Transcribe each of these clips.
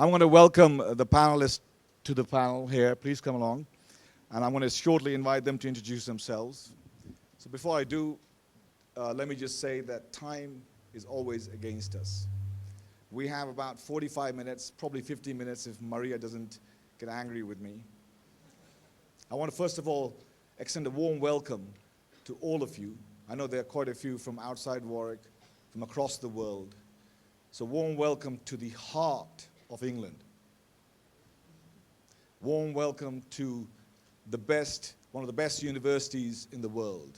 I'm going to welcome the panelists to the panel here. Please come along. And I'm going to shortly invite them to introduce themselves. So before I do, let me just say that time is always against us. We have about 45 minutes, probably 50 minutes if Maria doesn't get angry with me. I want to first of all extend a warm welcome to all of you. I know there are quite a few from outside Warwick, from across the world. So warm welcome to the heart of England. Warm welcome to the best, one of the best universities in the world.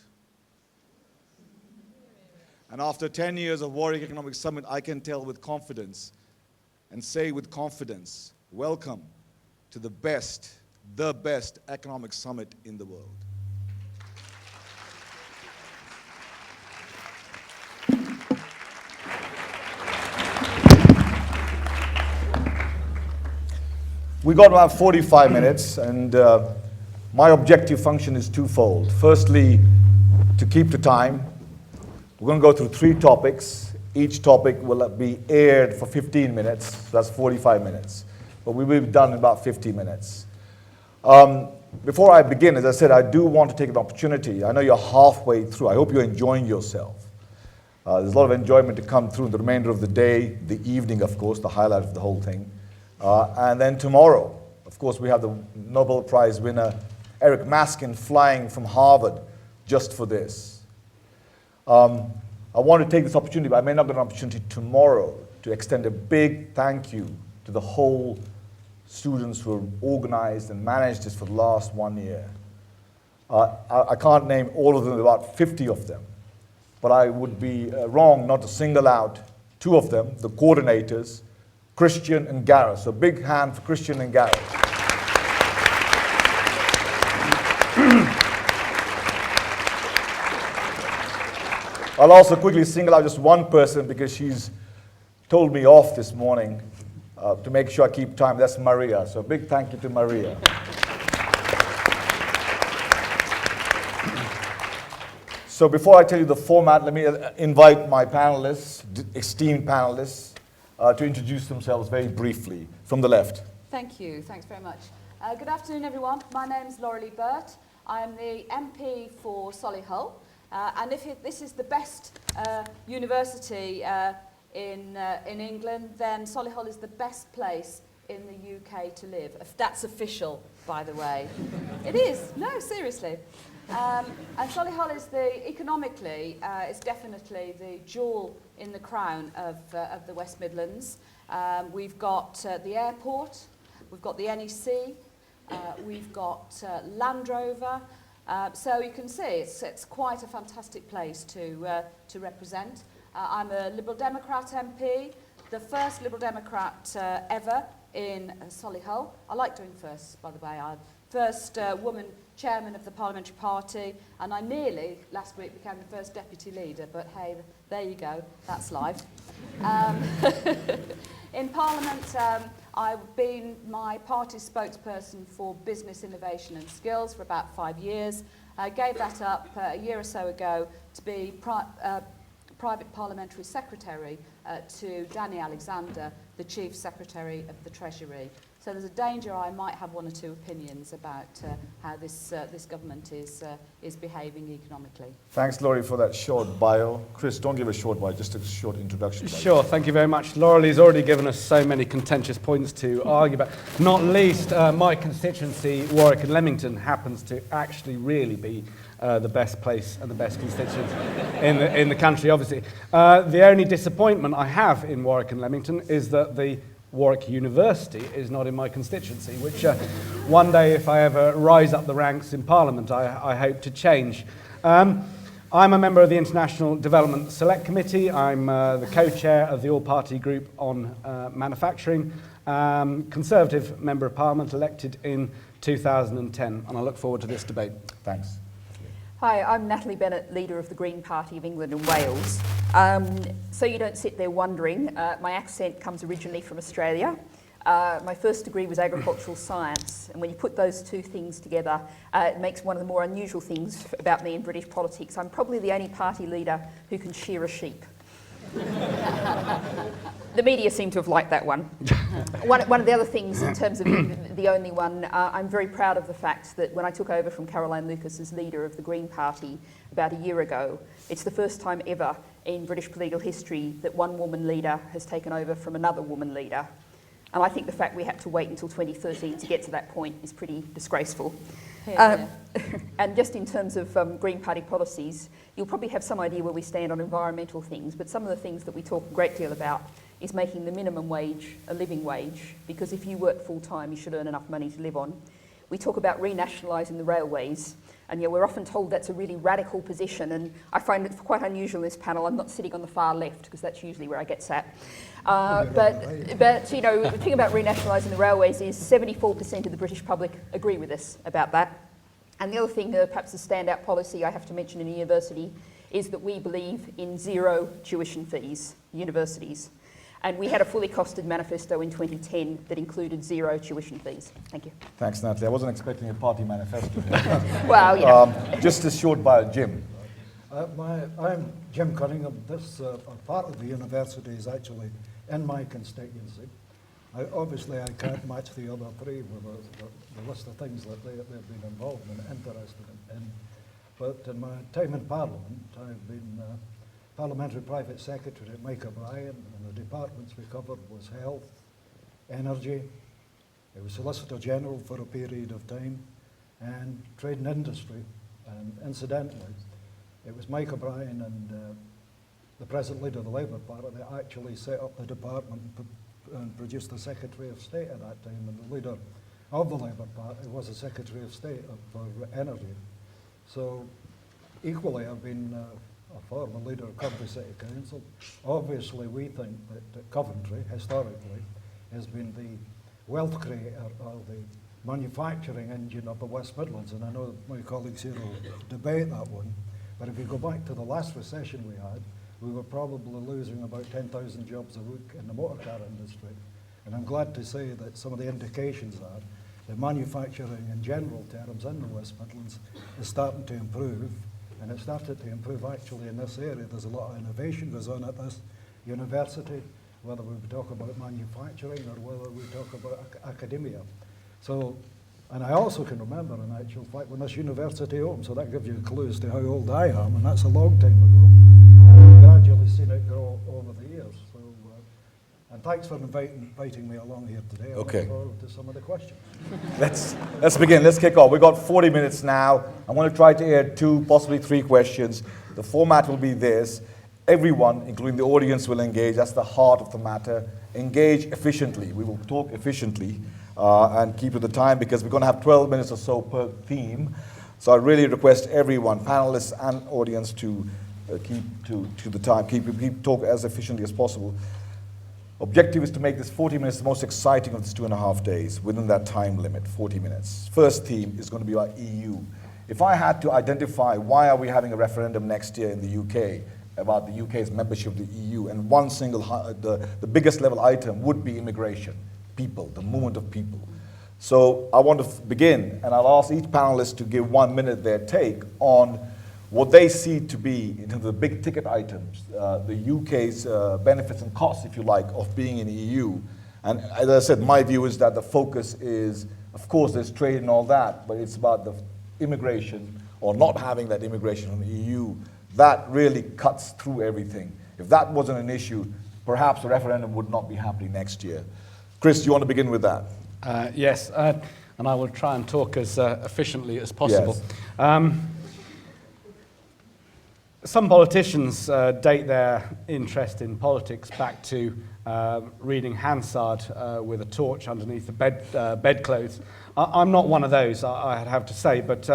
And after 10 years of Warwick Economics Summit, I can tell with confidence and say with confidence, welcome to the best economic summit in the world. We got about 45 minutes, and my objective function is twofold. Firstly, to keep the time. We're going to go through 3 topics. Each topic will be aired for 15 minutes, so that's 45 minutes. But we will be done in about 50 minutes. Before I begin, as I said, I do want to take an opportunity. I know you're halfway through. I hope you're enjoying yourself. There's a lot of enjoyment to come through in the remainder of the day, the evening, of course, the highlight of the whole thing. And then tomorrow, of course, we have the Nobel Prize winner, Eric Maskin, flying from Harvard just for this. I want to take this opportunity, but I may not get an opportunity tomorrow, to extend a big thank you to the whole students who have organized and managed this for the last 1 year. I can't name all of them, about 50 of them, but I would be wrong not to single out 2 of them, the coordinators, Christian and Gareth. So big hand for Christian and Gareth. I'll also quickly single out just one person because she's told me off this morning to make sure I keep time. That's Maria. So big thank you to Maria. So before I tell you the format, let me invite my panelists, esteemed panelists, to introduce themselves very briefly. From the left. Thank you. Thanks very much. Good afternoon, everyone. My name's Burt. I'm the MP for Solihull. And if this is the best university in England, then Solihull is the best place in the UK to live. That's official, by the way. It is. No, seriously. And Solihull is economically, it's definitely the jewel in the crown of the West Midlands. We've got the airport, we've got the NEC, we've got Land Rover. So you can see it's quite a fantastic place to represent. I'm a Liberal Democrat MP, the first Liberal Democrat ever in Solihull. I like doing firsts, by the way. I'm first woman chairman of the Parliamentary Party, and I nearly, last week, became the first deputy leader, but hey, there you go, that's life. In Parliament, I've been my party's spokesperson for business innovation and skills for about 5 years. I gave that up a year or so ago to be private parliamentary secretary to Danny Alexander, the Chief Secretary of the Treasury. So there's a danger I might have 1 or 2 opinions about how this government is behaving economically. Thanks, Laurie, for that short bio. Chris, don't give a short bio, just a short introduction. Sure, thank you very much. Laurelie's already given us so many contentious points to argue about. Not least, my constituency, Warwick and Leamington, happens to actually really be the best place and the best constituency in the country, obviously. The only disappointment I have in Warwick and Leamington is that the Warwick University is not in my constituency, which one day, if I ever rise up the ranks in Parliament, I hope to change. I'm a member of the International Development Select Committee. I'm the co-chair of the all-party group on manufacturing, Conservative Member of Parliament elected in 2010, and I look forward to this debate. Thanks. Hi, I'm Natalie Bennett, leader of the Green Party of England and Wales. So you don't sit there wondering, my accent comes originally from Australia. My first degree was agricultural science, and when you put those 2 things together, it makes one of the more unusual things about me in British politics. I'm probably the only party leader who can shear a sheep. The media seem to have liked that one. One of the other things in terms of the only one, I'm very proud of the fact that when I took over from Caroline Lucas as leader of the Green Party about a year ago, it's the first time ever in British political history that one woman leader has taken over from another woman leader. And I think the fact we had to wait until 2013 to get to that point is pretty disgraceful. And just in terms of Green Party policies, you'll probably have some idea where we stand on environmental things, but some of the things that we talk a great deal about is making the minimum wage a living wage, because if you work full time, you should earn enough money to live on. We talk about renationalising the railways, and we're often told that's a really radical position, and I find it quite unusual in this panel. I'm not sitting on the far left, because that's usually where I get sat. But you know, the thing about renationalising the railways is 74% of the British public agree with us about that. And the other thing, perhaps a standout policy I have to mention in a university, is that we believe in zero tuition fees, universities. And we had a fully costed manifesto in 2010 that included zero tuition fees. Thank you. Thanks, Natalie. I wasn't expecting a party manifesto here. Well, you know. Just a short bio, Jim. I'm Jim Cunningham. This part of the university is actually in my constituency. Obviously, I can't match the other three with the list of things that they've been involved in, interested in. But in my time in Parliament, I've been Parliamentary Private Secretary at Mike O'Brien, and the departments we covered was health, energy, it was Solicitor General for a period of time, and trade and industry. And incidentally, it was Mike O'Brien and the present leader of the Labour Party that actually set up the department and produced the Secretary of State at that time, and the leader of the Labour Party was the Secretary of State for energy. So equally, I've been a former leader of Coventry City Council. Obviously, we think that Coventry, historically, has been the wealth creator or the manufacturing engine of the West Midlands, and I know my colleagues here will debate that one, but if you go back to the last recession we had, we were probably losing about 10,000 jobs a week in the motor car industry. And I'm glad to say that some of the indications are that manufacturing in general terms in the West Midlands is starting to improve, and it started to improve actually in this area. There's a lot of innovation goes on at this university, whether we talk about manufacturing or whether we talk about academia. So, and I also can remember in actual fact when this university opened, so that gives you a clue as to how old I am, and that's a long time ago. And I've gradually seen it grow over the years. So, and thanks for inviting me along here today. I look forward to some of the questions. Let's begin. Let's kick off. We've got 40 minutes now. I'm going to try to add 2, possibly 3 questions. The format will be this. Everyone, including the audience, will engage. That's the heart of the matter. Engage efficiently. We will talk efficiently and keep to the time because we're going to have 12 minutes or so per theme. So I really request everyone, panelists and audience, to keep to the time. Keep talk as efficiently as possible. Objective is to make this 40 minutes the most exciting of this 2.5 days within that time limit, 40 minutes. First theme is going to be about EU. If I had to identify why are we having a referendum next year in the UK about the UK's membership of the EU, and one single, the biggest level item would be immigration, people, the movement of people. So I want to begin, and I'll ask each panelist to give 1 minute their take on what they see to be, in terms of the big ticket items, the UK's benefits and costs, if you like, of being in the EU. And as I said, my view is that the focus is, of course, there's trade and all that, but it's about the immigration, or not having that immigration from the EU. That really cuts through everything. If that wasn't an issue, perhaps the referendum would not be happening next year. Chris, do you want to begin with that? Yes, and I will try and talk as efficiently as possible. Yes. Some politicians date their interest in politics back to reading Hansard with a torch underneath the bedclothes. I'm not one of those, I'd have to say, but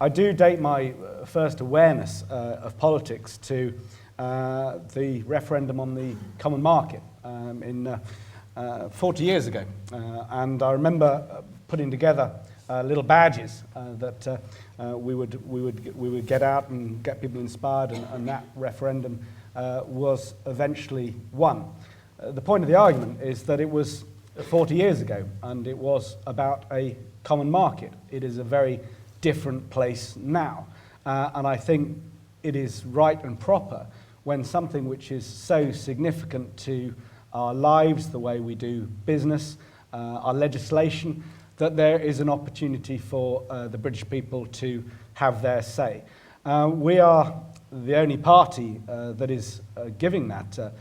I do date my first awareness of politics to the referendum on the common market in 40 years ago. And I remember putting together little badges that we would get out and get people inspired, and that referendum was eventually won. The point of the argument is that it was 40 years ago, and it was about a common market. It is a very different place now, and I think it is right and proper when something which is so significant to our lives, the way we do business, our legislation, that there is an opportunity for the British people to have their say. We are the only party that is giving that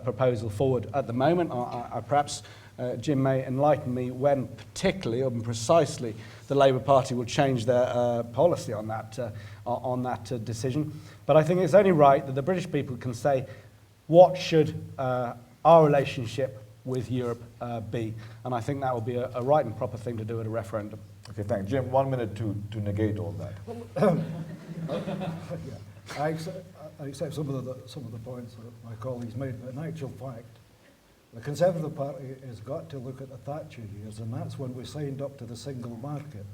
proposal forward at the moment. Perhaps Jim may enlighten me when particularly or precisely the Labour Party will change their policy on that decision. But I think it's only right that the British people can say, what should our relationship with Europe be? And I think that will be a right and proper thing to do at a referendum. Okay, thanks. Jim, 1 minute to negate all that. Yeah, I accept some of the points that my colleagues made, but in actual fact, the Conservative Party has got to look at the Thatcher years, and that's when we signed up to the single market.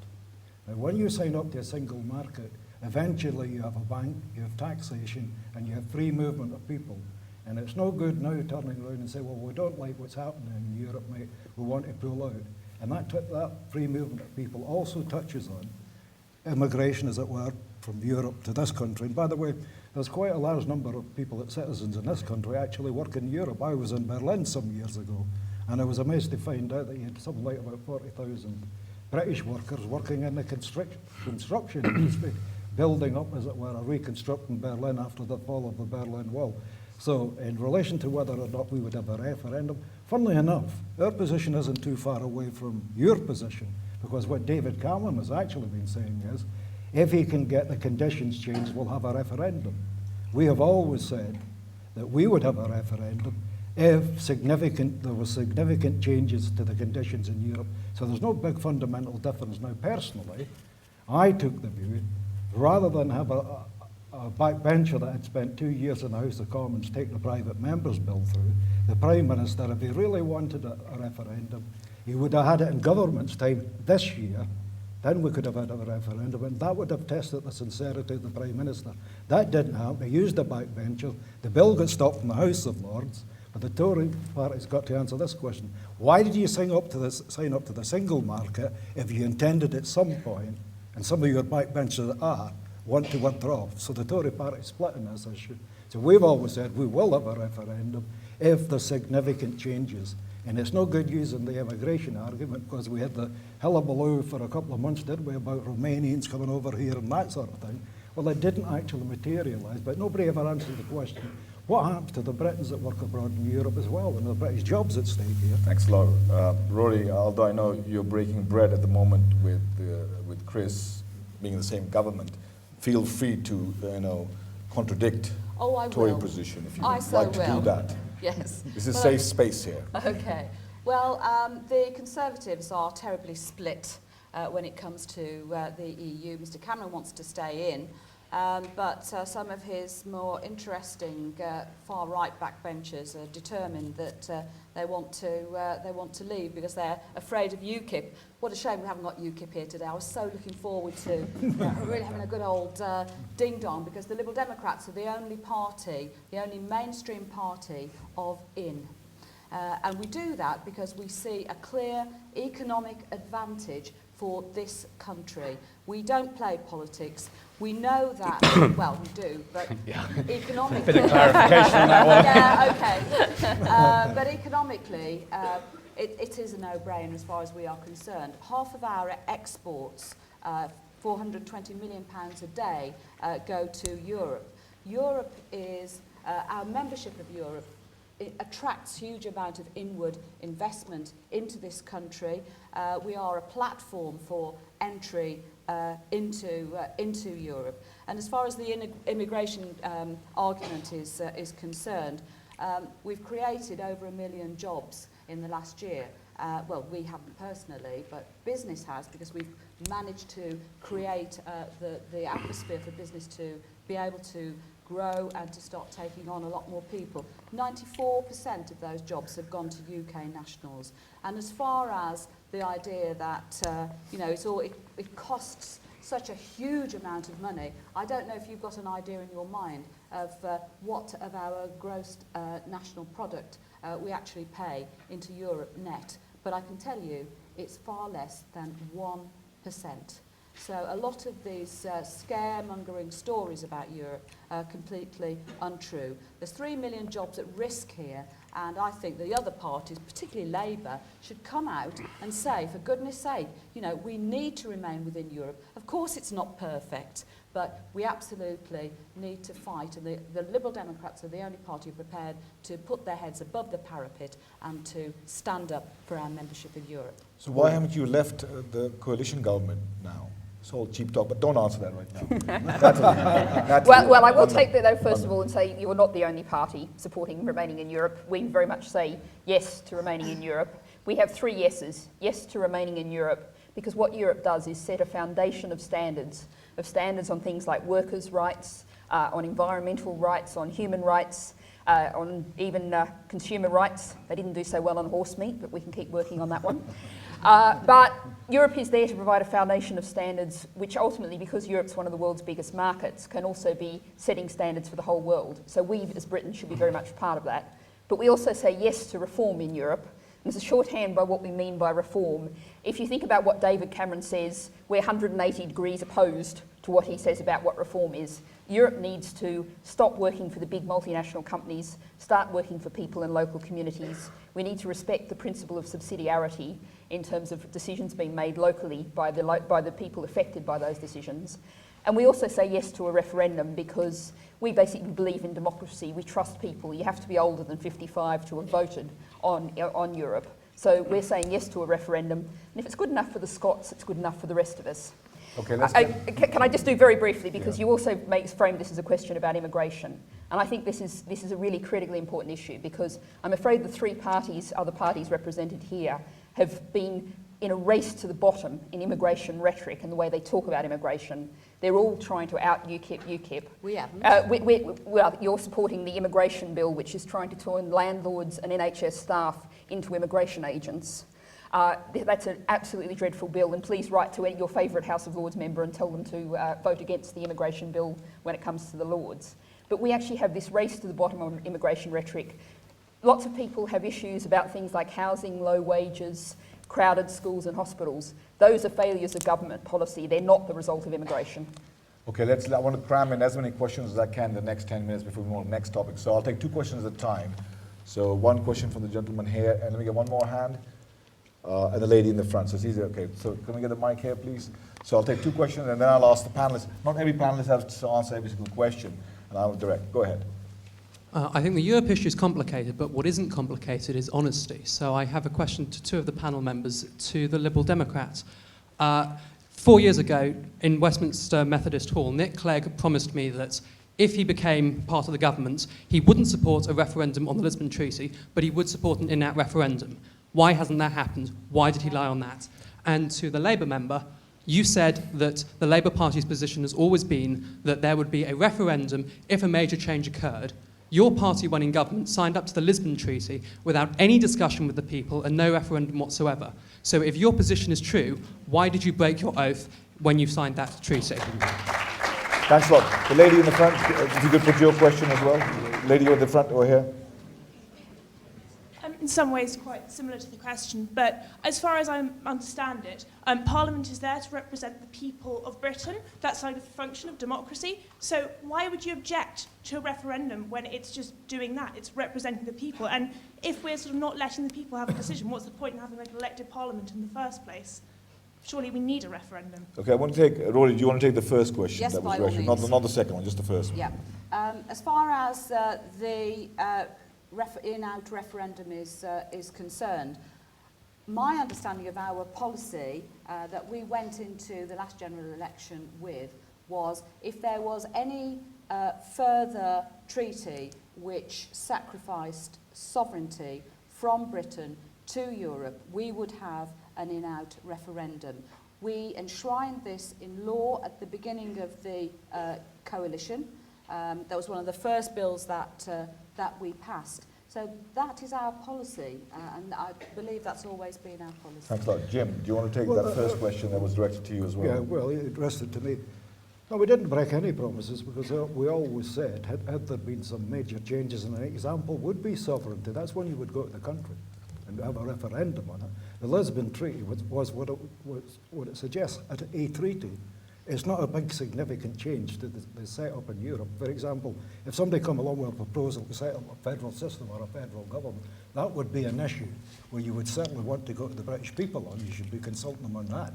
Now, when you sign up to a single market, eventually you have a bank, you have taxation, and you have free movement of people. And it's no good now turning around and saying, well, we don't like what's happening in Europe, mate, we want to pull out. And that free movement of people also touches on immigration, as it were, from Europe to this country. And by the way, there's quite a large number of people, citizens in this country, actually work in Europe. I was in Berlin some years ago, and I was amazed to find out that you had something like about 40,000 British workers working in the construction industry, building up, as it were, or reconstructing Berlin after the fall of the Berlin Wall. So in relation to whether or not we would have a referendum, funnily enough, our position isn't too far away from your position, because what David Cameron has actually been saying is, if he can get the conditions changed, we'll have a referendum. We have always said that we would have a referendum if there were significant changes to the conditions in Europe. So there's no big fundamental difference. Now, personally, I took the view, rather than have a backbencher that had spent 2 years in the House of Commons take the private members' bill through, the Prime Minister, if he really wanted a referendum, he would have had it in government's time this year. Then we could have had a referendum, and that would have tested the sincerity of the Prime Minister. That didn't happen. He used a backbencher. The bill got stopped in the House of Lords, but the Tory party's got to answer this question. Why did you sign up to the single market if you intended at some point, and some of your backbenchers want to withdraw? So the Tory party split on this issue. So we've always said we will have a referendum if there's significant changes. And it's no good using the immigration argument, because we had the hullabaloo for a couple of months, didn't we, about Romanians coming over here and that sort of thing. Well, it didn't actually materialise, but nobody ever answered the question, what happens to the Britons that work abroad in Europe as well, and the British jobs at stake here? Thanks a lot. Rory, although I know you're breaking bread at the moment with Chris being in the same government, feel free to contradict Tory position if you would like to do that. Yes. This is a safe space here. Okay. Well, the Conservatives are terribly split when it comes to the EU. Mr Cameron wants to stay in, but some of his more interesting far-right backbenchers are determined that they want to leave because they're afraid of UKIP. What a shame we haven't got UKIP here today. I was so looking forward to really having a good old ding-dong, because the Liberal Democrats are the only party, the only mainstream party of in. And we do that because we see a clear economic advantage for this country. We don't play politics. We know that, well, we do, but economically... Bit of clarification on that one. Yeah, okay. But economically, it is a no-brainer as far as we are concerned. Half of our exports, £420 million a day, go to Europe. Europe is, our membership of Europe, it attracts huge amount of inward investment into this country. We are a platform for entry into Europe. And as far as the immigration argument is concerned, we've created over 1 million jobs in the last year. Well, we haven't personally, but business has, because we've managed to create the atmosphere for business to be able to grow and to start taking on a lot more people. 94% of those jobs have gone to UK nationals. And as far as the idea that it costs such a huge amount of money, I don't know if you've got an idea in your mind of what of our gross national product we actually pay into Europe net. But I can tell you it's far less than 1%. So a lot of these scaremongering stories about Europe are completely untrue. There's 3 million jobs at risk here, and I think the other parties, particularly Labour, should come out and say, for goodness sake, you know, we need to remain within Europe. Of course it's not perfect, but we absolutely need to fight, and the Liberal Democrats are the only party prepared to put their heads above the parapet and to stand up for our membership of Europe. So why haven't you left the coalition government now? It's all cheap talk, but don't answer that right now. Natalie, Well, I will take that though, first of all, and say you're not the only party supporting remaining in Europe. We very much say yes to remaining in Europe. We have 3 yeses. Yes to remaining in Europe, because what Europe does is set a foundation of standards on things like workers' rights, on environmental rights, on human rights, on even consumer rights. They didn't do so well on horse meat, but we can keep working on that one. But Europe is there to provide a foundation of standards which ultimately, because Europe's one of the world's biggest markets, can also be setting standards for the whole world. So we as Britain should be very much part of that. But we also say yes to reform in Europe. And there's a shorthand by what we mean by reform. If you think about what David Cameron says, we're 180 degrees opposed to what he says about what reform is. Europe needs to stop working for the big multinational companies, start working for people in local communities. We need to respect the principle of subsidiarity in terms of decisions being made locally by the people affected by those decisions. And we also say yes to a referendum because we basically believe in democracy. We trust people. You have to be older than 55 to have voted on Europe. So we're saying yes to a referendum. And if it's good enough for the Scots, it's good enough for the rest of us. Okay, let's can I just do very briefly, because you also frame this as a question about immigration. And I think this is a really critically important issue, because I'm afraid the 3 other parties represented here, have been in a race to the bottom in immigration rhetoric and the way they talk about immigration. They're all trying to out-UKIP. We haven't. Well, you're supporting the immigration bill, which is trying to turn landlords and NHS staff into immigration agents. That's an absolutely dreadful bill, and please write to your favourite House of Lords member and tell them to vote against the immigration bill when it comes to the Lords. But we actually have this race to the bottom on immigration rhetoric. Lots of people have issues about things like housing, low wages, crowded schools and hospitals. Those are failures of government policy. They're not the result of immigration. Okay, I want to cram in as many questions as I can in the next 10 minutes before we move on to the next topic. So I'll take 2 questions at a time. So 1 question from the gentleman here, and let me get 1 more hand. And the lady in the front. So it's easy. Okay, so can we get the mic here, please? So I'll take 2 questions, and then I'll ask the panelists. Not every panelist has to answer every single question, and I'll direct. Go ahead. I think the Europe issue is complicated, but what isn't complicated is honesty. So I have a question to 2 of the panel members, to the Liberal Democrats. 4 years ago, in Westminster Methodist Hall, Nick Clegg promised me that if he became part of the government, he wouldn't support a referendum on the Lisbon Treaty, but he would support an in-out referendum. Why hasn't that happened? Why did he lie on that? And to the Labour member, you said that the Labour Party's position has always been that there would be a referendum if a major change occurred. Your party, when in government, signed up to the Lisbon Treaty without any discussion with the people and no referendum whatsoever. So if your position is true, why did you break your oath when you signed that treaty? Thanks a lot. The lady in the front, if you could put your question as well. Lady at the front over here. In some ways quite similar to the question, but as far as I understand it, Parliament is there to represent the people of Britain. That's like the function of democracy. So why would you object to a referendum when it's just doing that? It's representing the people. And if we're sort of not letting the people have a decision, what's the point in having like an elected Parliament in the first place? Surely we need a referendum. Okay, I want to take, Rory, do you want to take the first question? Yes, that was by all raised? means. Not the second one, just the first one. Yeah. As far as the in-out referendum is concerned, my understanding of our policy that we went into the last general election with was if there was any further treaty which sacrificed sovereignty from Britain to Europe, we would have an in-out referendum. We enshrined this in law at the beginning of the coalition. That was one of the first bills that we passed. So that is our policy, and I believe that's always been our policy. Thanks a lot. Jim, do you want to take that first question that was directed to you as well? Yeah, well, addressed to me. No, we didn't break any promises because we always said, had there been some major changes, and an example would be sovereignty. That's when you would go to the country and have a referendum on it. The Lisbon Treaty was what it suggests, a treaty. It's not a big significant change to the setup in Europe. For example, if somebody come along with a proposal to set up a federal system or a federal government, that would be an issue where you would certainly want to go to the British people on. You should be consulting them on that.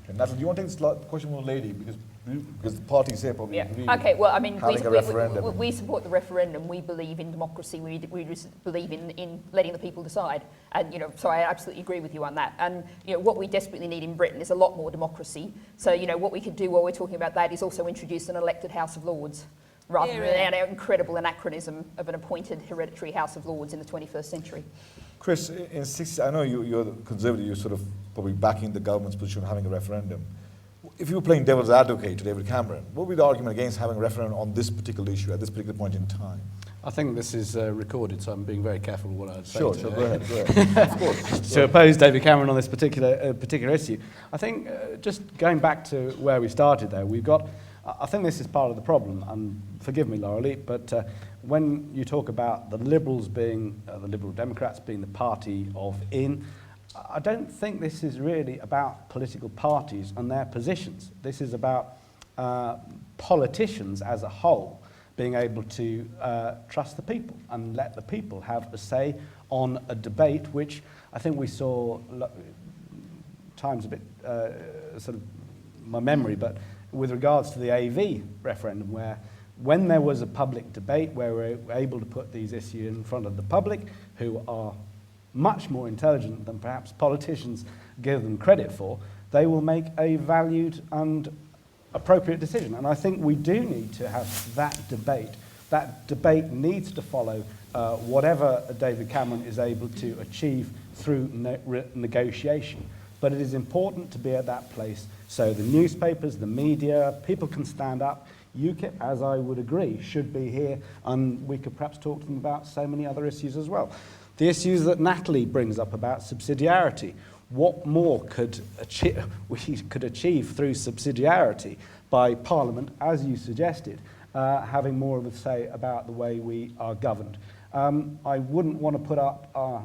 Okay, Natalie, do you want to take this question from a lady? Because the parties here probably agree Okay, well, I mean, having a referendum. we support the referendum. We believe in democracy. We believe in letting the people decide. And, you know, so I absolutely agree with you on that. And, you know, what we desperately need in Britain is a lot more democracy. So, you know, what we could do while we're talking about that is also introduce an elected House of Lords rather than an incredible anachronism of an appointed hereditary House of Lords in the 21st century. Chris, in 60, I know you're the conservative, you're sort of probably backing the government's position on having a referendum. If you were playing devil's advocate to David Cameron, what would be the argument against having a referendum on this particular issue at this particular point in time? I think this is recorded, so I'm being very careful what I say. Sure, go ahead. Of course. To oppose David Cameron on this particular issue. I think just going back to where we started there, we've got, I think this is part of the problem, and forgive me, Laurie, but when you talk about the Liberals being, the Liberal Democrats being the party of in, I don't think this is really about political parties and their positions. This is about politicians as a whole being able to trust the people and let the people have a say on a debate, which I think we saw times a bit sort of my memory, but with regards to the AV referendum, where when there was a public debate where we were able to put these issues in front of the public, who are much more intelligent than perhaps politicians give them credit for, they will make a valued and appropriate decision. And I think we do need to have that debate. That debate needs to follow whatever David Cameron is able to achieve through negotiation. But it is important to be at that place so the newspapers, the media, people can stand up. UKIP, as I would agree, should be here, and we could perhaps talk to them about so many other issues as well. The issues that Natalie brings up about subsidiarity. What more could we could achieve through subsidiarity by Parliament, as you suggested, having more of a say about the way we are governed? I wouldn't want to put up a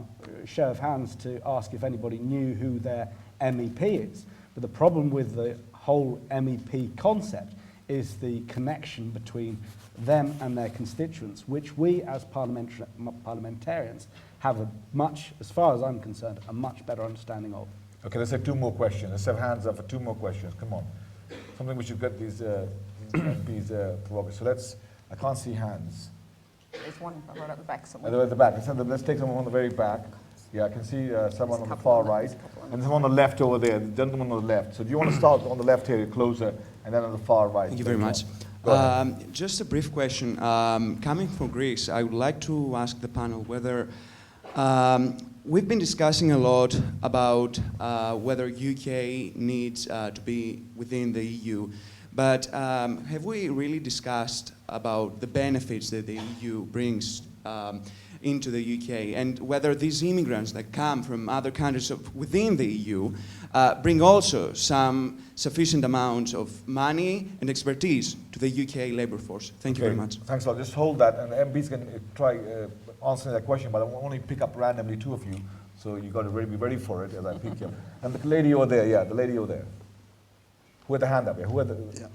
show of hands to ask if anybody knew who their MEP is, but the problem with the whole MEP concept is the connection between them and their constituents, which we as parliamentarians have a much, as far as I'm concerned, a much better understanding of. Okay, let's have two more questions. Let's have hands up for two more questions. Come on. Something we should get these MPs provocative. So let's, I can't see hands. There's one right at the back somewhere. At the back. Let's take someone on the very back. Yeah, I can see someone on the far right. And someone on the left over there, the gentleman on the left. So do you want to start on the left here, closer, and then on the far right? Thank you very much. Just a brief question. Coming from Greece, I would like to ask the panel whether we've been discussing a lot about whether UK needs to be within the EU, but have we really discussed about the benefits that the EU brings into the UK, and whether these immigrants that come from other countries within the EU bring also some sufficient amounts of money and expertise to the UK labour force? Thank you very much. Thanks a lot. Just hold that, and the MPs can try answering that question, but I will only pick up randomly two of you, so you've got to be ready for it as I pick you. And the lady over there, yeah, the lady over there. Who had the hand up here? Who had the... Yeah.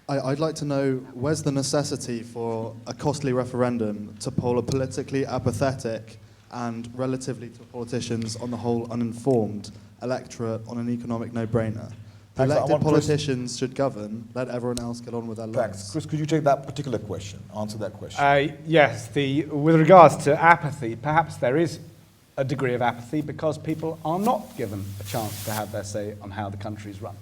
I'd like to know, where's the necessity for a costly referendum to poll a politically apathetic and relatively to politicians on the whole uninformed electorate on an economic no-brainer? The elected politicians should govern, let everyone else get on with their lives. Thanks. Chris, could you take that particular question, answer that question? Yes, with regards to apathy, perhaps there is a degree of apathy because people are not given a chance to have their say on how the country is run.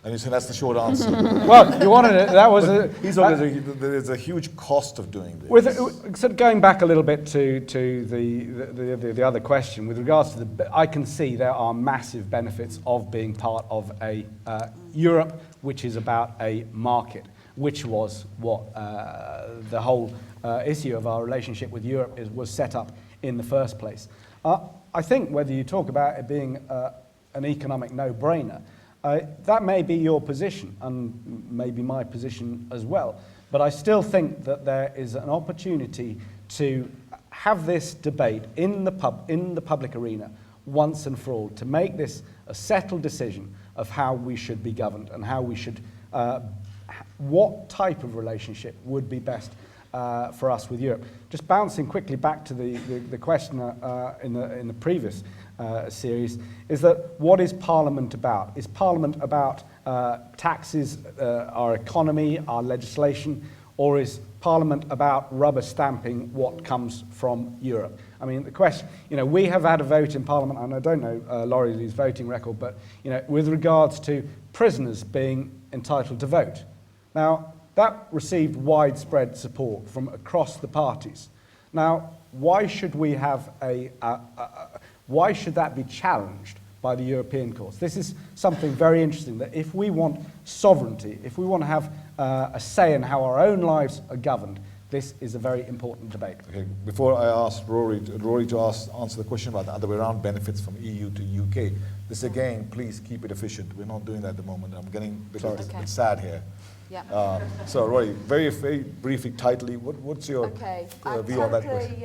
And you say that's the short answer. Well, you wanted it. That was a. There's a huge cost of doing this. With sort of going back a little bit to the other question, with regards to I can see there are massive benefits of being part of a Europe, which is about a market, which was what the whole issue of our relationship with Europe was set up in the first place. I think whether you talk about it being an economic no-brainer. That may be your position, and maybe my position as well. But I still think that there is an opportunity to have this debate in the public arena once and for all, to make this a settled decision of how we should be governed and how we should, what type of relationship would be best for us with Europe. Just bouncing quickly back to the question in the previous series, is that what is Parliament about? Is Parliament about taxes, our economy, our legislation, or is Parliament about rubber stamping what comes from Europe? I mean, the question, we have had a vote in Parliament, and I don't know Laurie Lee's voting record, but, with regards to prisoners being entitled to vote. Now, that received widespread support from across the parties. Now, why should we have why should that be challenged by the European courts? This is something very interesting, that if we want sovereignty, if we want to have a say in how our own lives are governed, this is a very important debate. Okay, before I ask Rory to answer the question about the other way around benefits from EU to UK, this again, please keep it efficient. We're not doing that at the moment. I'm getting a bit sad here. Yeah. So, Rory, very, very briefly, tightly, what's your view on that question?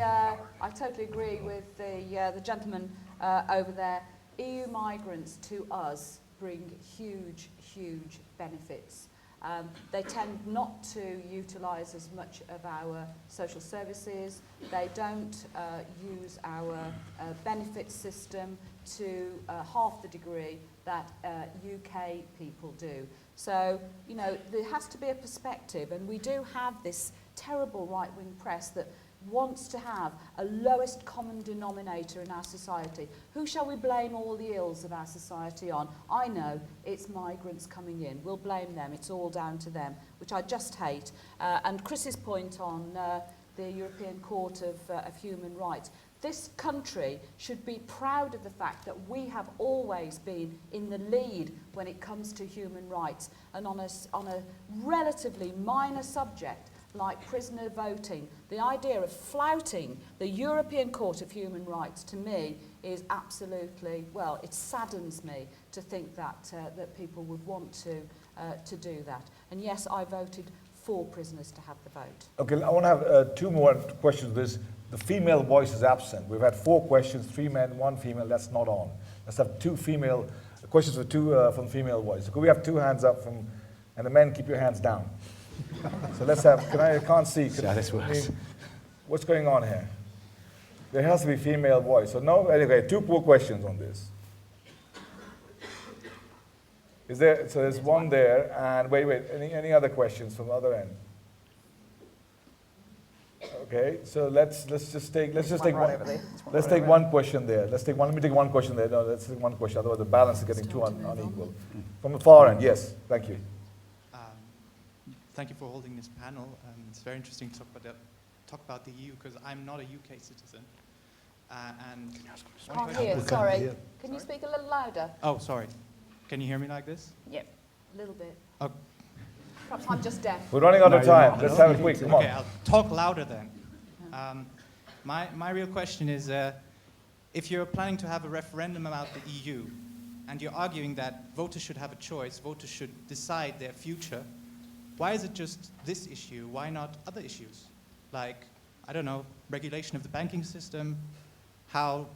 I totally agree with the gentleman over there. EU migrants to us bring huge, huge benefits. They tend not to utilise as much of our social services. They don't use our benefits system to half the degree that UK people do. So, there has to be a perspective, and we do have this terrible right-wing press that wants to have a lowest common denominator in our society. Who shall we blame all the ills of our society on? I know it's migrants coming in. We'll blame them. It's all down to them, which I just hate. And Chris's point on the European Court of Human Rights. This country should be proud of the fact that we have always been in the lead when it comes to human rights. And on a relatively minor subject, like prisoner voting, the idea of flouting the European Court of Human Rights, to me, is absolutely, well, it saddens me to think that that people would want to do that. And yes, I voted for prisoners to have the vote. Okay, I want to have two more questions. The female voice is absent. We've had 4 questions, 3 men, 1 female. That's not on. Let's have 2 female questions for 2 from female voice. Could we have 2 hands up from, and the men keep your hands down. So let's have. I can't see. This works. What's going on here? There has to be female voice. So no. Anyway, 2 more questions on this. Is there? So there's one there, and wait. Any other questions from the other end? Okay, so let's just take one question there. Let me take one question there. No, let's take one question. Otherwise, the balance is getting too unequal. From the far end, yes. Thank you. Thank you for holding this panel. It's very interesting to talk about the EU, because I'm not a UK citizen. Sorry. Can you speak a little louder? Oh, sorry. Can you hear me like this? Yep, a little bit. Oh. Perhaps I'm just deaf. We're running out of time. Let's have it quick. Come on. Okay, I'll talk louder then. My real question is, if you're planning to have a referendum about the EU, and you're arguing that voters should have a choice, voters should decide their future, why is it just this issue? Why not other issues? Like, I don't know, regulation of the banking system, how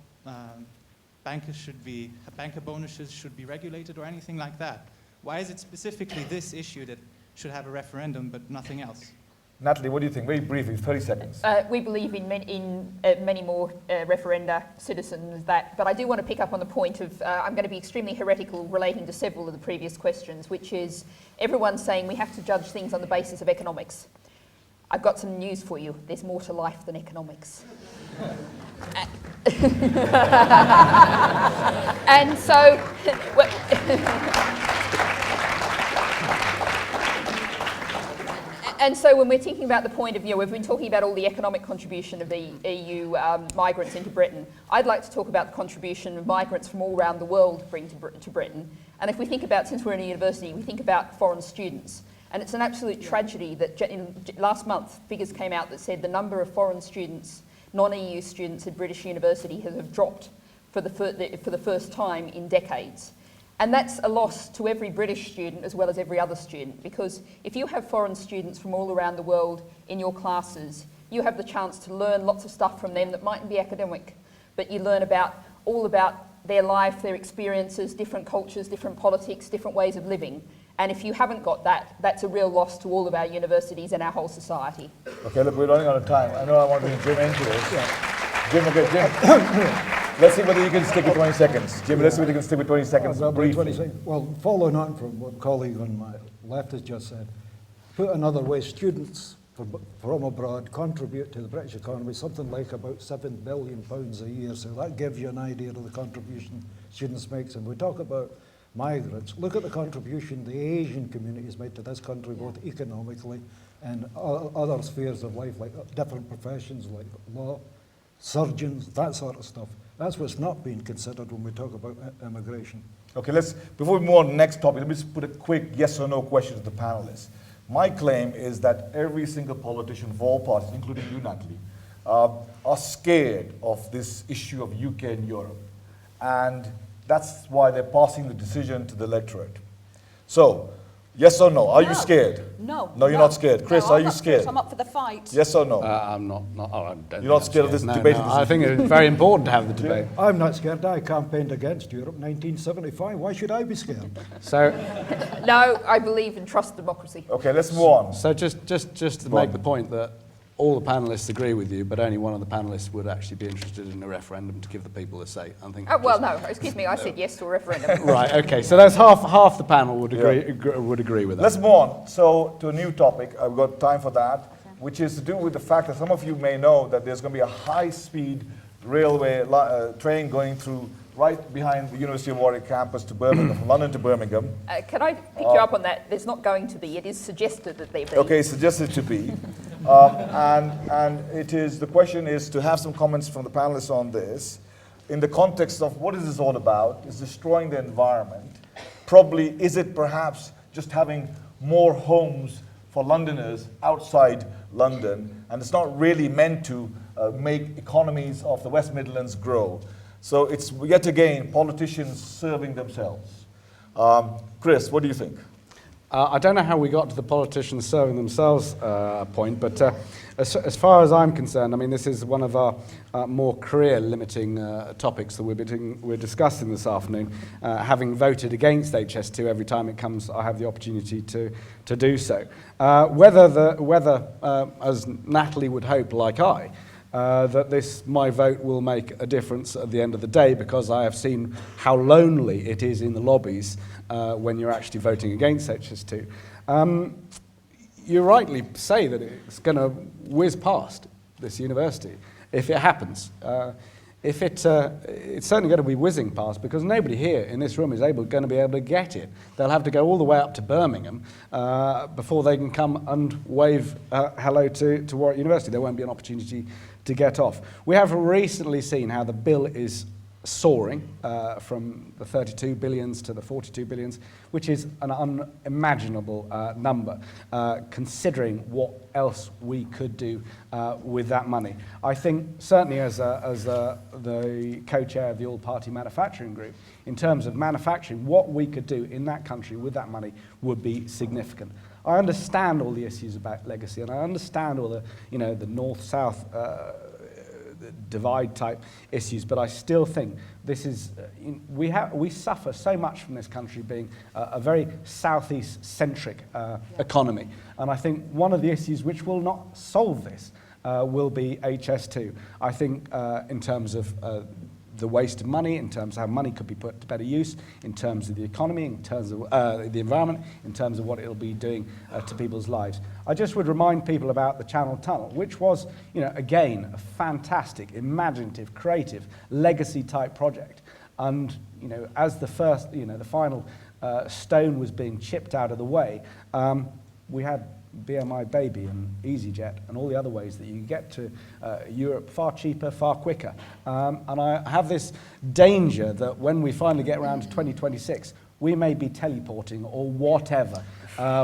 banker bonuses should be regulated, or anything like that? Why is it specifically this issue that should have a referendum but nothing else? Natalie, what do you think? Very briefly, 30 seconds. We believe in many more referenda citizens, but I do want to pick up on the point of, I'm going to be extremely heretical relating to several of the previous questions, which is everyone's saying we have to judge things on the basis of economics. I've got some news for you. There's more to life than economics. And so... And so when we're thinking about the point of, we've been talking about all the economic contribution of the EU migrants into Britain. I'd like to talk about the contribution of migrants from all around the world bring to Britain. And if we think about, since we're in a university, we think about foreign students. And it's an absolute tragedy that last month figures came out that said the number of foreign students, non-EU students at British university have dropped for the first time in decades. And that's a loss to every British student as well as every other student, because if you have foreign students from all around the world in your classes, you have the chance to learn lots of stuff from them that mightn't be academic, but you learn all about their life, their experiences, different cultures, different politics, different ways of living. And if you haven't got that, that's a real loss to all of our universities and our whole society. Okay, look, we're running out of time. I know I want to bring Jim into this. Jim, okay, Jim. Let's see whether you can stick with 20 seconds. Jim, let's see whether you can stick with 20 seconds. Briefly. Well, following on from what a colleague on my left has just said, put another way, students from abroad contribute to the British economy something like about £7 billion a year, so that gives you an idea of the contribution students make. And we talk about migrants. Look at the contribution the Asian community has made to this country, both economically and other spheres of life, like different professions like law, surgeons, that sort of stuff. That's what's not being considered when we talk about immigration. Okay, before we move on to the next topic, let me just put a quick yes or no question to the panelists. My claim is that every single politician of all parties, including you, Natalie, are scared of this issue of UK and Europe. And that's why they're passing the decision to the electorate. So, yes or no? Are you scared? No. No, you're not scared. Chris, No, are you scared? I'm up for the fight. Yes or no? I'm not. I don't You're not scared of this debate? No, I think it's very important to have the debate. I'm not scared. I campaigned against Europe in 1975. Why should I be scared? So, No, I believe in trust democracy. Okay, let's move on. so just to make the point that all the panelists agree with you, but only one of the panelists would actually be interested in a referendum to give the people a say. I think. Oh, well, no, excuse me, I said yes to a referendum. Right. Okay. So that's half the panel would agree with that. Let's move on. So, to a new topic. I've got time for that, which is to do with the fact that some of you may know that there's going to be a high-speed railway train going through right behind the University of Warwick campus to Birmingham, from London to Birmingham. Can I pick you up on that? There's not going to be. It is suggested that there be. Okay, suggested to be. And the question is to have some comments from the panelists on this in the context of what is this all about? Is destroying the environment? Probably, is it perhaps just having more homes for Londoners outside London? And it's not really meant to make economies of the West Midlands grow. So it's yet again politicians serving themselves. Chris, what do you think? I don't know how we got to the politicians serving themselves point, but as far as I'm concerned, I mean, this is one of our more career-limiting topics that we're discussing this afternoon. Having voted against HS2 every time it comes, I have the opportunity to do so. Whether as Natalie would hope, like I, that my vote will make a difference at the end of the day, because I have seen how lonely it is in the lobbies when you're actually voting against HS2. You rightly say that it's going to whiz past this university if it happens. It's certainly going to be whizzing past, because nobody here in this room is going to be able to get it. They'll have to go all the way up to Birmingham before they can come and wave hello to Warwick University. There won't be an opportunity to get off. We have recently seen how the bill is soaring from the 32 billions to the 42 billions, which is an unimaginable number, considering what else we could do with that money. I think certainly as the co-chair of the all-party manufacturing group, in terms of manufacturing, what we could do in that country with that money would be significant. I understand all the issues about legacy, and I understand all the, the north-south divide type issues, but I still think this is, we suffer so much from this country being a very southeast centric economy, and I think one of the issues which will not solve this will be HS2. I think in terms of the waste of money, in terms of how money could be put to better use, in terms of the economy, in terms of the environment, in terms of what it'll be doing to people's lives. I just would remind people about the Channel Tunnel, which was, again, a fantastic, imaginative, creative, legacy-type project. And, as the first, the final stone was being chipped out of the way, we had BMI Baby and EasyJet and all the other ways that you can get to Europe far cheaper, far quicker. And I have this danger that when we finally get around to 2026, we may be teleporting or whatever.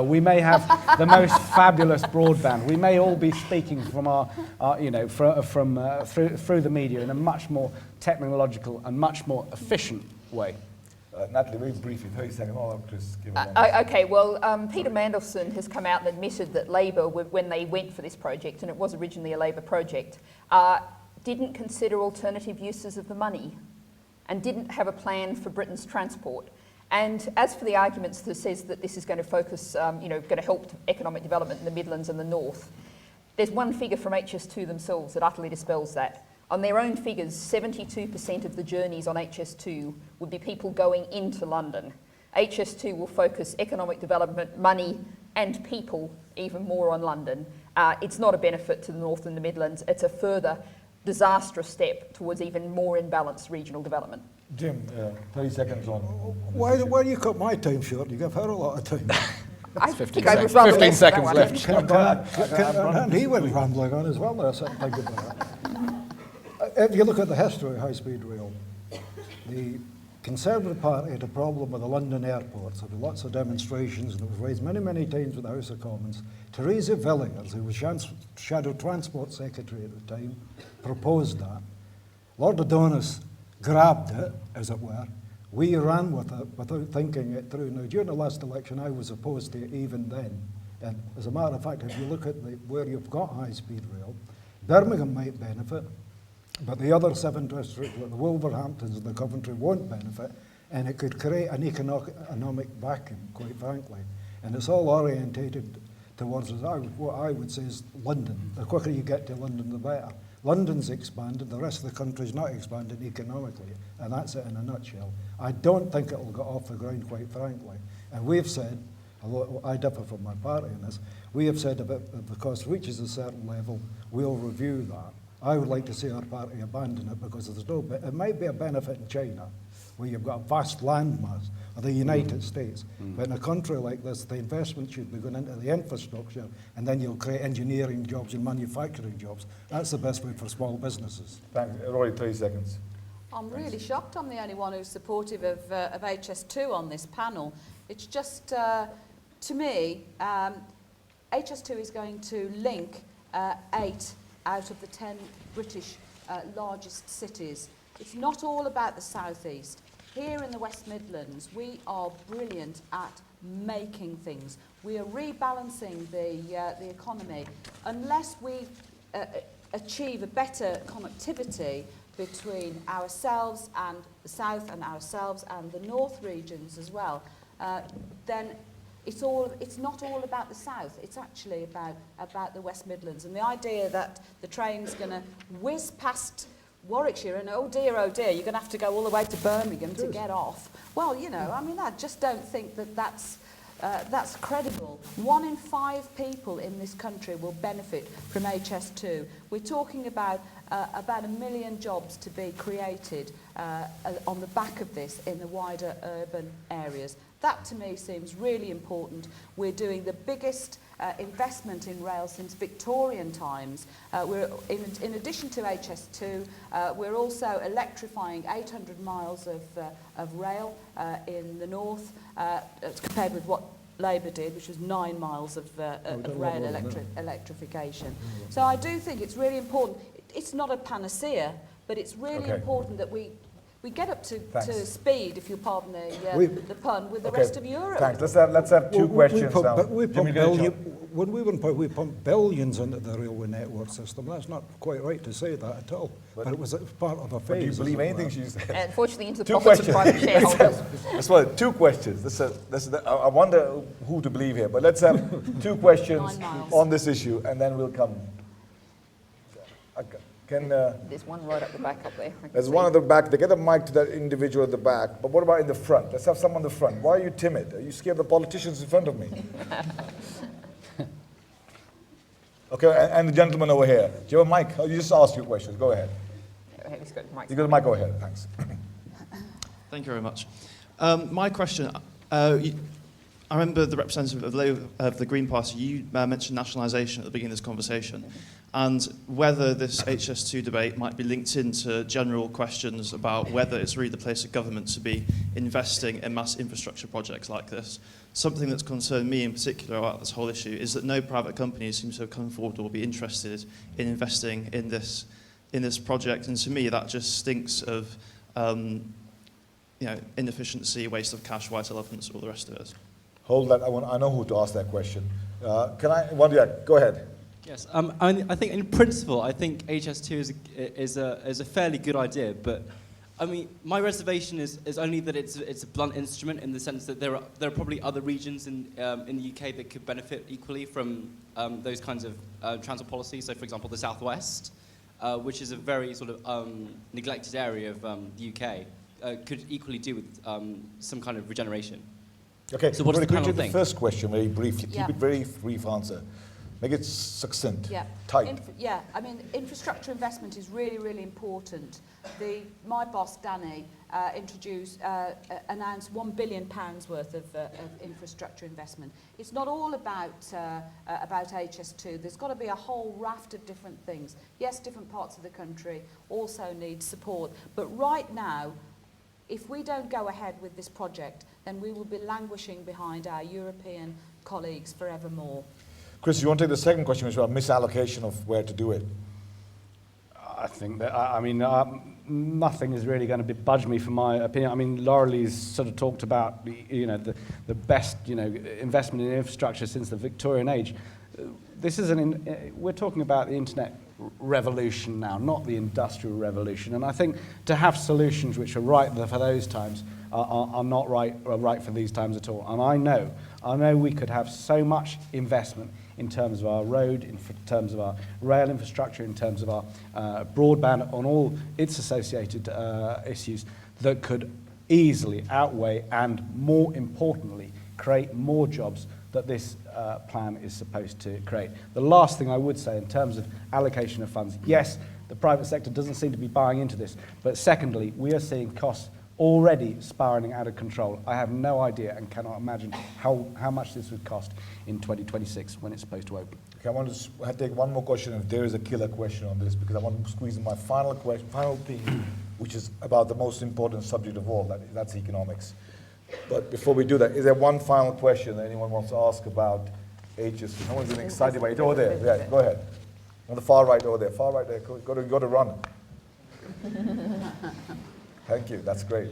We may have the most fabulous broadband. We may all be speaking from through the media in a much more technological and much more efficient way. Natalie, very briefly, 30 seconds. Chris, give it Okay, well, Peter Mandelson has come out and admitted that Labor, when they went for this project, and it was originally a Labor project, didn't consider alternative uses of the money. and didn't have a plan for Britain's transport. And as for the arguments that says that this is going to focus, going to help economic development in the Midlands and the North, there's one figure from HS2 themselves that utterly dispels that. On their own figures, 72% of the journeys on HS2 would be people going into London. HS2 will focus economic development, money and people even more on London. It's not a benefit to the North and the Midlands. It's a further disastrous step towards even more imbalanced regional development. Jim, 30 seconds on. Why do you cut my time short? You give her a lot of time. I think I was rather 15 less, seconds don't left. And he went rambling on as well. There, something to think about it. If you look at the history of high-speed rail, the Conservative Party had a problem with the London airports. There were lots of demonstrations, and it was raised many, many times with the House of Commons. Theresa Villiers, who was Shadow Transport Secretary at the time, proposed that. Lord Adonis grabbed it, as it were. We ran with it without thinking it through. Now, during the last election, I was opposed to it even then. And as a matter of fact, if you look at where you've got high-speed rail, Birmingham might benefit, but the other 7 districts, like the Wolverhamptons and the Coventry, won't benefit, and it could create an economic vacuum, quite frankly. And it's all orientated towards what I would say is London. The quicker you get to London, the better. London's expanded, the rest of the country's not expanded economically, and that's it in a nutshell. I don't think it'll get off the ground, quite frankly. And we've said, although I differ from my party in this, we have said if the cost reaches a certain level, we'll review that. I would like to see our party abandon it because there's no, it might be a benefit in China, where you've got a vast landmass, or the United States. But in a country like this, the investment should be going into the infrastructure, and then you'll create engineering jobs and manufacturing jobs. That's the best way for small businesses. Thanks. Rory, 30 seconds. I'm really shocked I'm the only one who's supportive of HS2 on this panel. It's just, to me, HS2 is going to link 8 out of the 10 British largest cities. It's not all about the southeast. Here in the West Midlands, we are brilliant at making things. We are rebalancing the economy. Unless we achieve a better connectivity between ourselves and the south and ourselves and the north regions as well, then it's not all about the south. It's actually about the West Midlands. And the idea that the train's going to whiz past Warwickshire and oh dear, you're going to have to go all the way to Birmingham to get off. Well, you know, I mean, I just don't think that that's credible. 1 in 5 people in this country will benefit from HS2. We're talking about 1 million jobs to be created on the back of this in the wider urban areas. That to me seems really important. We're doing the biggest investment in rail since Victorian times. We're in addition to HS2, we're also electrifying 800 miles of rail in the north, compared with what Labour did, which was 9 miles of rail electrification. So I do think it's really important. It's not a panacea, but it's really important that we get up to speed, if you pardon the pun, with the rest of Europe. Thanks. Let's have 2 questions now. When we went, we pumped billions into the railway network system. That's not quite right to say that at all. But it was part of a phase. Do you believe anything she said? Unfortunately, into the 2 pockets of questions. private shareholders. That's what, 2 questions. I wonder who to believe here. But let's have 2 questions on this issue, and then we'll come. There's one right up the back up there. There's one at the back. They get a mic to that individual at the back. But what about in the front? Let's have someone in the front. Why are you timid? Are you scared of the politicians in front of me? Okay, and the gentleman over here. Do you have a mic? Oh, you just asked your questions. Go ahead. He's got the mic. You got the mic. Go ahead. Thanks. Thank you very much. My question. I remember the representative of the Green Party, you mentioned nationalisation at the beginning of this conversation, and whether this HS2 debate might be linked into general questions about whether it's really the place of government to be investing in mass infrastructure projects like this. Something that's concerned me in particular about this whole issue is that no private companies seem to have come forward or be interested in investing in this project, and to me that just stinks of inefficiency, waste of cash, white elephants, all the rest of it. Hold that. I know who to ask that question. Go ahead. Yes, I think in principle, I think HS2 is a fairly good idea, but I mean, my reservation is only that it's a blunt instrument in the sense that there are probably other regions in the UK that could benefit equally from those kinds of transport policies. So, for example, the Southwest, which is a very sort of neglected area of the UK, could equally do with some kind of regeneration. Okay, so what does the panel the think? first question very briefly. Yeah. Keep it very brief answer. Make it succinct, Yeah. tight. I mean, infrastructure investment is really, really important. My boss, Danny, announced £1 billion worth of infrastructure investment. It's not all about HS2. There's got to be a whole raft of different things. Yes, different parts of the country also need support. But right now, if we don't go ahead with this project, then we will be languishing behind our European colleagues forevermore. Chris, you want to take the second question, which is about misallocation of where to do it? I think that, nothing is really going to budge me from my opinion. I mean, Laurelie's sort of talked about, the best, investment in infrastructure since the Victorian age. This is we're talking about the internet revolution now, not the industrial revolution. And I think to have solutions which are right for those times are not right for these times at all. And I know we could have so much investment in terms of our road, in terms of our rail infrastructure, in terms of our broadband, on all its associated issues that could easily outweigh and, more importantly, create more jobs that this plan is supposed to create. The last thing I would say in terms of allocation of funds, yes, the private sector doesn't seem to be buying into this, but secondly, we are seeing costs already spiralling out of control. I have no idea and cannot imagine how much this would cost in 2026 when it's supposed to open. Okay, I want to take one more question if there is a killer question on this, because I want to squeeze in my final theme, which is about the most important subject of all, that's economics. But before we do that, is there one final question that anyone wants to ask about HS2? No one's been excited about it. Over there, yeah, go ahead. On the far right over there, got to run. Thank you, that's great.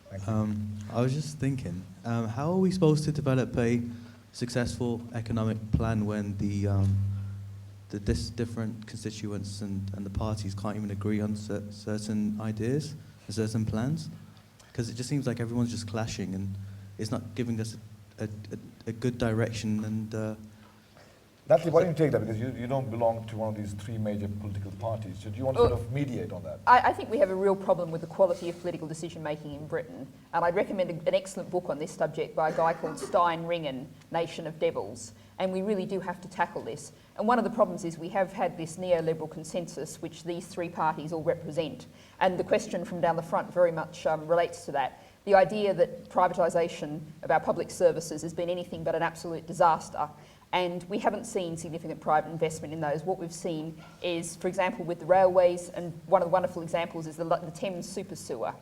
Thank you. I was just thinking, how are we supposed to develop a successful economic plan when the different constituents and the parties can't even agree on certain ideas, certain plans? Because it just seems like everyone's just clashing and it's not giving us a good direction. And Natalie, why don't you take that? Because you don't belong to one of these three major political parties. So do you want to sort of mediate on that? I think we have a real problem with the quality of political decision-making in Britain. And I'd recommend an excellent book on this subject by a guy called Stein Ringen, Nation of Devils. And we really do have to tackle this. And one of the problems is we have had this neoliberal consensus, which these three parties all represent. And the question from down the front very much relates to that. The idea that privatisation of our public services has been anything but an absolute disaster. And we haven't seen significant private investment in those. What we've seen is, for example, with the railways, and one of the wonderful examples is the Thames Super Sewer.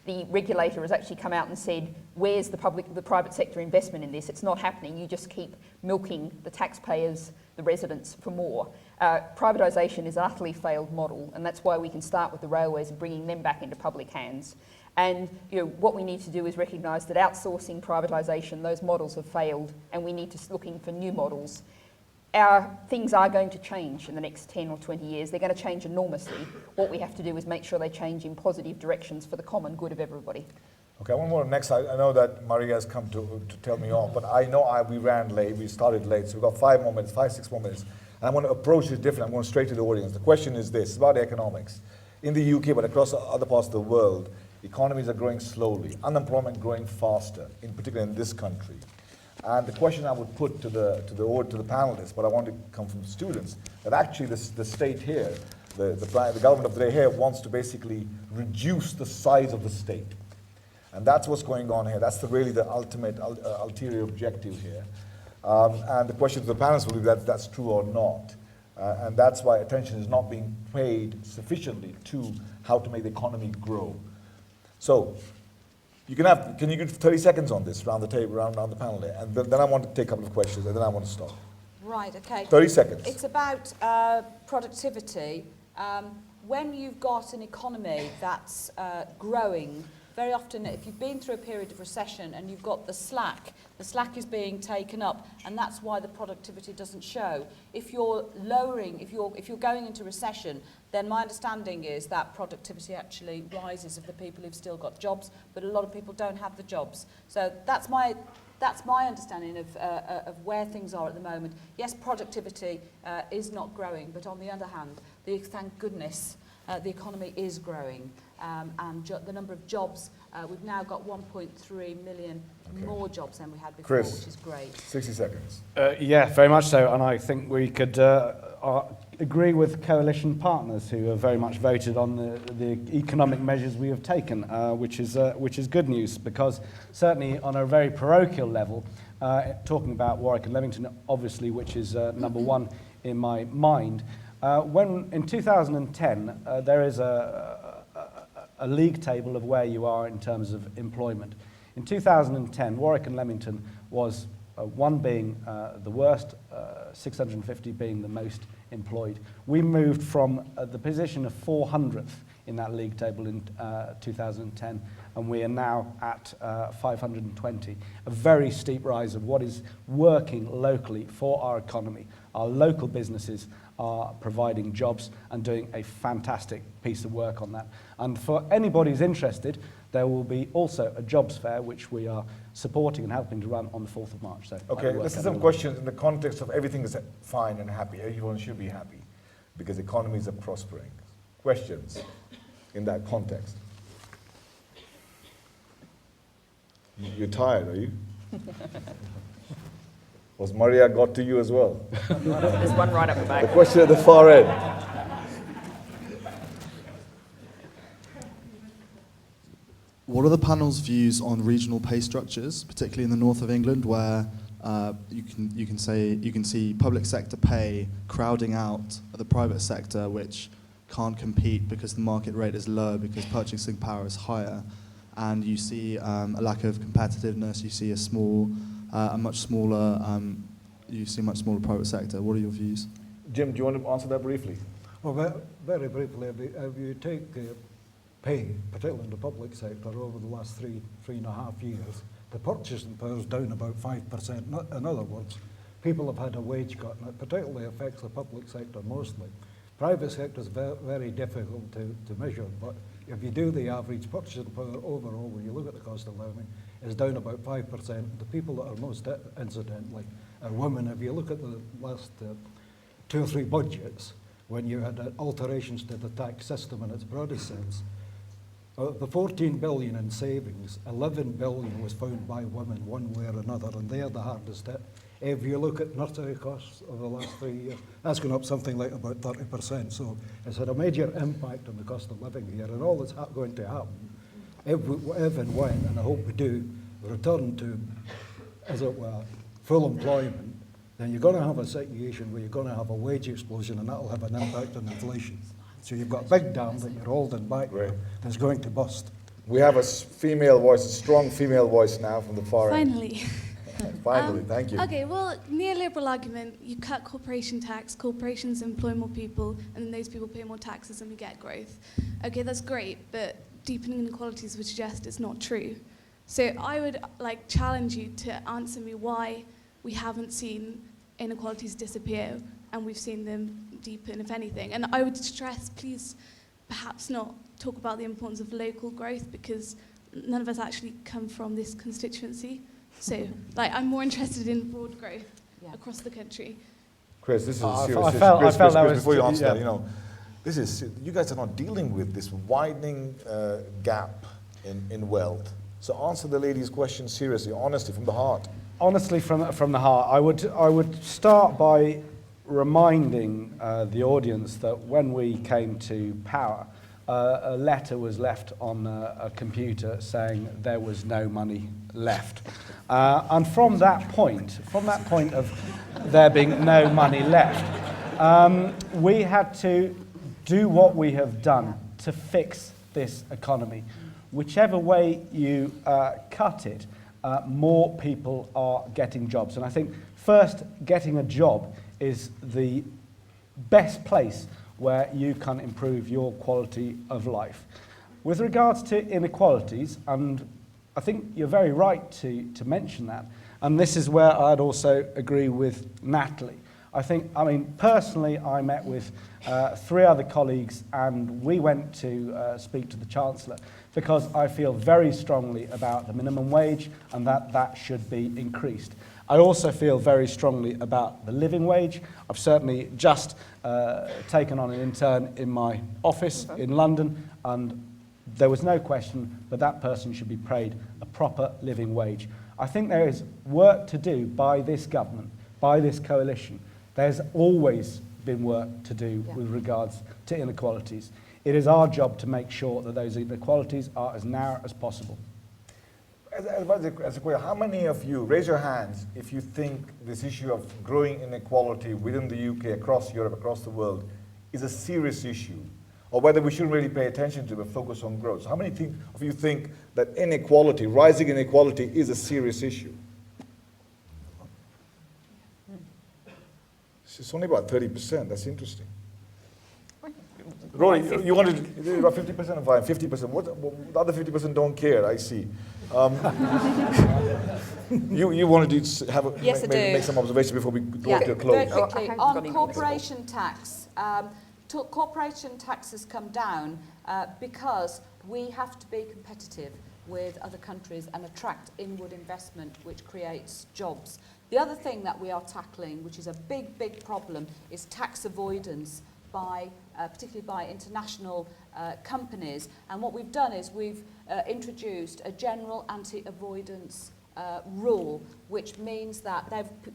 The regulator has actually come out and said, where's the private sector investment in this? It's not happening. You just keep milking the taxpayers, the residents, for more. Privatisation is an utterly failed model, and that's why we can start with the railways and bringing them back into public hands. And what we need to do is recognise that outsourcing, privatisation, those models have failed, and we need to looking for new models. Things are going to change in the next 10 or 20 years. They're going to change enormously. What we have to do is make sure they change in positive directions for the common good of everybody. Okay, one more next. I know that Maria has come to tell me off, but I know we ran late, we started late, so we've got 5 more minutes, 5, 6 more minutes. And I want to approach this different. I'm going straight to the audience. The question is this, about economics. In the UK, but across other parts of the world, economies are growing slowly, unemployment growing faster, in particular in this country. And the question I would put to the panelists, but I want to come from the students, that actually the state here, the government of the day here wants to basically reduce the size of the state. And that's what's going on here. That's really the ultimate, ulterior objective here. And the question to the panelists will be that that's true or not. And that's why attention is not being paid sufficiently to how to make the economy grow. So, can you give 30 seconds on this around the table, around the panel there? And then I want to take a couple of questions, and then I want to stop. Right, okay. 30 seconds. It's about productivity. When you've got an economy that's growing very often if you've been through a period of recession and you've got the slack is being taken up, and that's why the productivity doesn't show. If you're lowering, if you're going into recession, then my understanding is that productivity actually rises of the people who've still got jobs, but a lot of people don't have the jobs. So that's my understanding of where things are at the moment. Yes, productivity is not growing, but on the other hand, thank goodness, the economy is growing, and the number of jobs, we've now got 1.3 million more jobs than we had before, Chris, which is great. 60 seconds. Yeah, very much so, and I think we could agree with coalition partners who have very much voted on the economic measures we have taken, which is good news, because certainly on a very parochial level, talking about Warwick and Leamington, obviously, which is number one in my mind, when in 2010 there is a league table of where you are in terms of employment. In 2010, Warwick and Leamington was one being the worst, 650 being the most employed. We moved from the position of 400th in that league table in 2010, and we are now at 520. A very steep rise of what is working locally for our economy. Our local businesses are providing jobs and doing a fantastic piece of work on that. And for anybody who's interested, there will be also a jobs fair, which we are supporting and helping to run on the 4th of March. So Okay, let's see some questions in the context of everything is fine and happy. Everyone should be happy because economies are prospering. Questions in that context? You're tired, are you? Was Maria got to you as well? There's one right up the back. The question at the far end. What are the panel's views on regional pay structures, particularly in the north of England, where you can see public sector pay crowding out the private sector, which can't compete because the market rate is low, because purchasing power is higher, and you see a lack of competitiveness. You see a much smaller private sector. What are your views? Jim, do you want to answer that briefly? Well, very briefly, if you take pay, particularly in the public sector, over the last three and a half years, the purchasing power is down about 5%. In other words, people have had a wage cut, and it particularly affects the public sector mostly. Private sector is very difficult to measure, but if you do the average purchasing power overall, when you look at the cost of living, is down about 5%. The people that are most incidentally are women. If you look at the last 2 or 3 budgets, when you had alterations to the tax system in its broadest sense, the 14 billion in savings, 11 billion was found by women one way or another, and they're the hardest hit. If you look at nursery costs over the last 3 years, that's gone up something like about 30%. So it's had a major impact on the cost of living here, and all that's going to happen, if and when, and I hope we do, return to, as it were, full employment, then you're going to have a situation where you're going to have a wage explosion, and that'll have an impact on inflation. So you've got a big dam that you're holding back there that's going to bust. We have a female voice, a strong female voice now from the far end. Finally. Finally, thank you. Okay, well, neoliberal argument, you cut corporation tax, corporations employ more people, and then those people pay more taxes and we get growth. Okay, that's great, but deepening inequalities would suggest it's not true. So I would challenge you to answer me why we haven't seen inequalities disappear and we've seen them deepen, if anything. And I would stress, please, perhaps not talk about the importance of local growth, because none of us actually come from this constituency. So, I'm more interested in broad growth across the country. Chris, this is a serious issue. I felt that was before you answer that, this is, you guys are not dealing with this widening gap in wealth. So answer the lady's question seriously, honestly, from the heart. Honestly, from the heart, I would start by reminding the audience that when we came to power, a letter was left on a computer saying there was no money left. And from that point of there being no money left, we had to do what we have done to fix this economy. Whichever way you cut it, more people are getting jobs. And I think first, getting a job is the best place where you can improve your quality of life. With regards to inequalities, and I think you're very right to mention that, and this is where I'd also agree with Natalie. Personally, I met with 3 other colleagues and we went to speak to the Chancellor because I feel very strongly about the minimum wage and that should be increased. I also feel very strongly about the living wage. I've certainly just taken on an intern in my office in London, and there was no question that person should be paid a proper living wage. I think there is work to do by this government, by this coalition. There's always been work to do with regards to inequalities. It is our job to make sure that those inequalities are as narrow as possible. As a question, how many of you, raise your hands, if you think this issue of growing inequality within the UK, across Europe, across the world, is a serious issue, or whether we shouldn't really pay attention to but focus on growth? So how many of you think that inequality, rising inequality, is a serious issue? It's only about 30%. That's interesting. Rory, you wanted to do about 50% of fine, 50%. What the other 50% don't care, I see. You wanted to have make some observations before we go to a close. Very quickly, on corporation tax, corporation taxes come down because we have to be competitive with other countries and attract inward investment, which creates jobs. The other thing that we are tackling, which is a big, big problem, is tax avoidance particularly by international companies. And what we've done is we've introduced a general anti-avoidance rule, which means that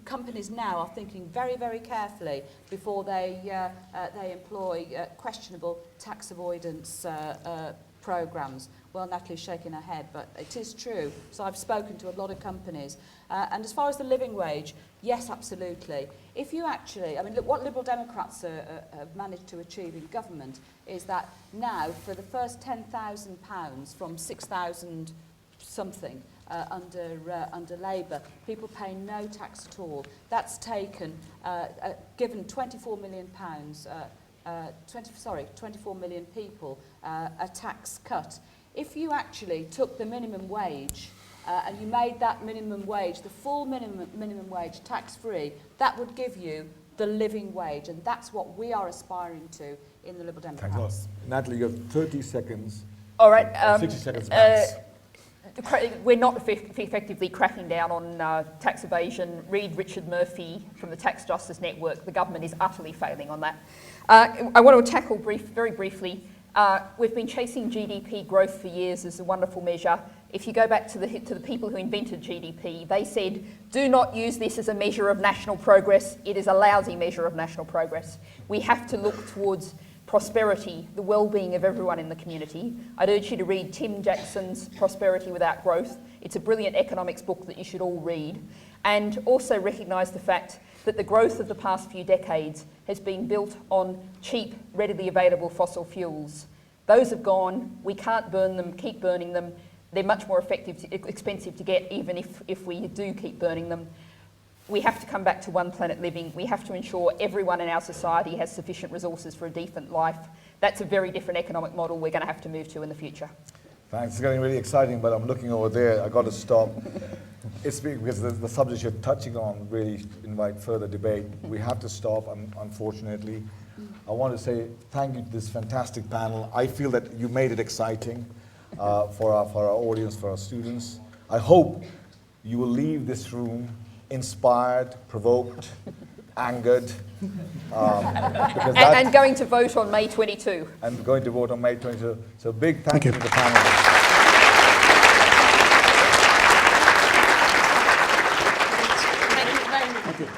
companies now are thinking very, very carefully before they employ questionable tax avoidance programs. Well, Natalie's shaking her head, but it is true. So I've spoken to a lot of companies. And as far as the living wage, yes, absolutely. If you actually, look, what Liberal Democrats have managed to achieve in government is that now, for the first £10,000 from 6,000 something under Labour, people pay no tax at all. That's given £24 million, 24 million people a tax cut. If you actually took the minimum wage and you made that minimum wage, the full minimum wage, tax-free, that would give you the living wage, and that's what we are aspiring to in the Liberal Democrats. Thanks. Natalie, you have 30 seconds. All right. 60 seconds max. We're not effectively cracking down on tax evasion. Read Richard Murphy from the Tax Justice Network. The government is utterly failing on that. I want to tackle very briefly. We've been chasing GDP growth for years as a wonderful measure. If you go back to the people who invented GDP, they said, do not use this as a measure of national progress. It is a lousy measure of national progress. We have to look towards prosperity, the well-being of everyone in the community. I'd urge you to read Tim Jackson's Prosperity Without Growth. It's a brilliant economics book that you should all read. And also recognise the fact that the growth of the past few decades has been built on cheap, readily available fossil fuels. Those have gone. We can't burn them, keep burning them. They're much more expensive to get, even if we do keep burning them. We have to come back to one planet living. We have to ensure everyone in our society has sufficient resources for a decent life. That's a very different economic model we're going to have to move to in the future. Thanks. It's getting really exciting, but I'm looking over there. I've got to stop. It's because the subjects you're touching on really invite further debate. We have to stop, unfortunately. I want to say thank you to this fantastic panel. I feel that you made it exciting for our audience, for our students. I hope you will leave this room inspired, provoked, angered. And going to vote on May 22. And going to vote on May 22. So big thank you to the panelists. Thank you very much. Thank you.